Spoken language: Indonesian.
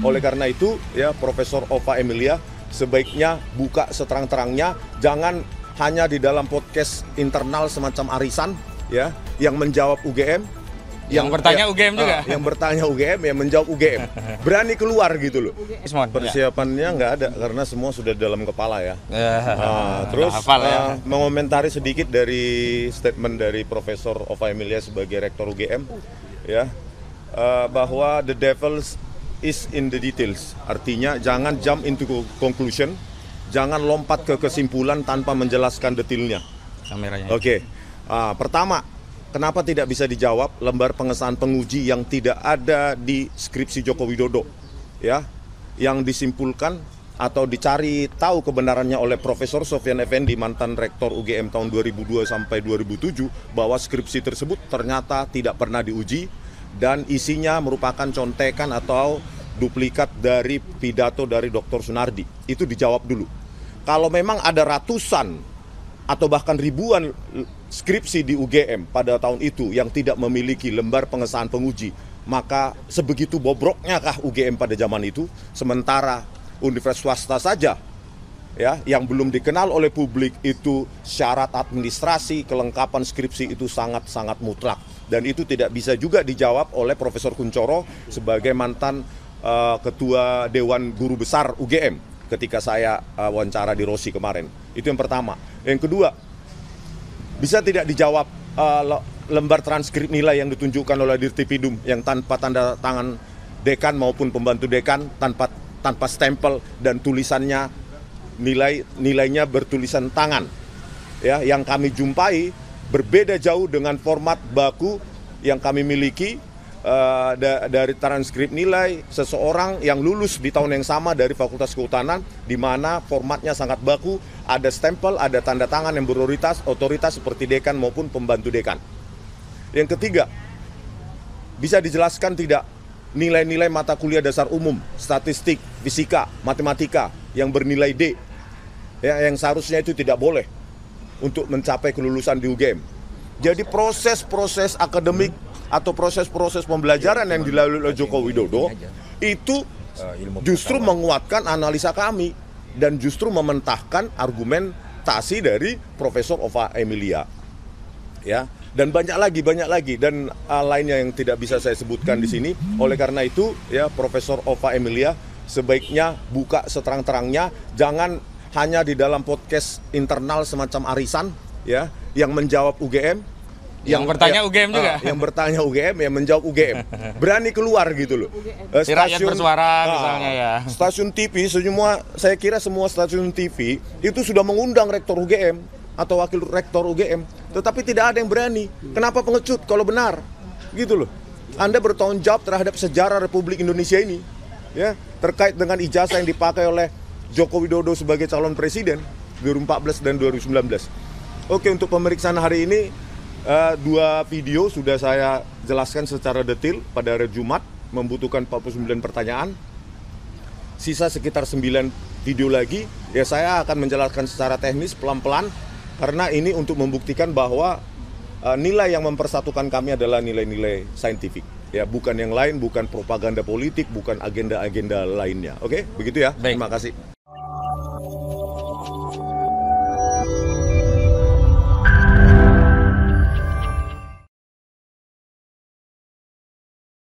Oleh karena itu, ya Profesor Ova Emilia sebaiknya buka seterang-terangnya, jangan hanya di dalam podcast internal semacam arisan, ya, yang menjawab UGM. Yang bertanya UGM juga? Yang bertanya UGM, yang menjawab UGM. Berani keluar gitu loh. Persiapannya nggak ada, karena semua sudah dalam kepala ya. Terus mengomentari sedikit dari statement dari Profesor Ova Emilia sebagai Rektor UGM, ya, bahwa the devil is in the details. Artinya jangan jump into conclusion, jangan lompat ke kesimpulan tanpa menjelaskan detailnya. Oke. Pertama, kenapa tidak bisa dijawab lembar pengesahan penguji yang tidak ada di skripsi Joko Widodo, ya, yang disimpulkan atau dicari tahu kebenarannya oleh Profesor Sofyan Effendi, mantan Rektor UGM tahun 2002 sampai 2007, bahwa skripsi tersebut ternyata tidak pernah diuji dan isinya merupakan contekan atau duplikat dari pidato dari Dr. Sunardi. Itu dijawab dulu. Kalau memang ada ratusan atau bahkan ribuan skripsi di UGM pada tahun itu yang tidak memiliki lembar pengesahan penguji, maka sebegitu bobroknya kah UGM pada zaman itu? Sementara universitas swasta saja, ya, yang belum dikenal oleh publik itu syarat administrasi kelengkapan skripsi itu sangat-sangat mutlak, dan itu tidak bisa juga dijawab oleh Profesor Kunchoro sebagai mantan Ketua Dewan Guru Besar UGM ketika saya wawancara di Rosi kemarin. Itu yang pertama. Yang kedua, bisa tidak dijawab lembar transkrip nilai yang ditunjukkan oleh Dirtipidum yang tanpa tanda tangan dekan maupun pembantu dekan, tanpa stempel, dan tulisannya nilainya bertulisan tangan, ya, yang kami jumpai berbeda jauh dengan format baku yang kami miliki dari transkrip nilai seseorang yang lulus di tahun yang sama dari Fakultas Kehutanan, di mana formatnya sangat baku, ada stempel, ada tanda tangan yang otoritas seperti dekan maupun pembantu dekan. Yang ketiga, bisa dijelaskan tidak nilai-nilai mata kuliah dasar umum, statistik, fisika, matematika yang bernilai D, ya, yang seharusnya itu tidak boleh untuk mencapai kelulusan di UGM. Jadi proses-proses akademik atau proses-proses pembelajaran yang dilalui oleh Joko Widodo itu justru menguatkan analisa kami dan justru mementahkan argumentasi dari Profesor Ova Emilia, ya, dan banyak lagi dan lainnya yang tidak bisa saya sebutkan di sini. Oleh karena itu, ya, Profesor Ova Emilia sebaiknya buka seterang-terangnya, jangan hanya di dalam podcast internal semacam arisan, ya, yang menjawab UGM. Yang bertanya UGM juga? Yang bertanya UGM, yang menjawab UGM. Berani keluar gitu loh. Rakyat bersuara misalnya, ya. Stasiun TV, saya kira semua stasiun TV itu sudah mengundang Rektor UGM atau Wakil Rektor UGM. Tetapi tidak ada yang berani. Kenapa pengecut kalau benar? Gitu loh. Anda bertanggung jawab terhadap sejarah Republik Indonesia ini, ya, terkait dengan ijazah yang dipakai oleh Joko Widodo sebagai calon presiden 2014 dan 2019. Oke, untuk pemeriksaan hari ini, 2 video sudah saya jelaskan secara detail pada hari Jumat, membutuhkan 49 pertanyaan. Sisa sekitar 9 video lagi, ya, saya akan menjelaskan secara teknis pelan-pelan, karena ini untuk membuktikan bahwa nilai yang mempersatukan kami adalah nilai-nilai saintifik, ya, bukan yang lain, bukan propaganda politik, bukan agenda-agenda lainnya. Oke, begitu ya. Baik. Terima kasih.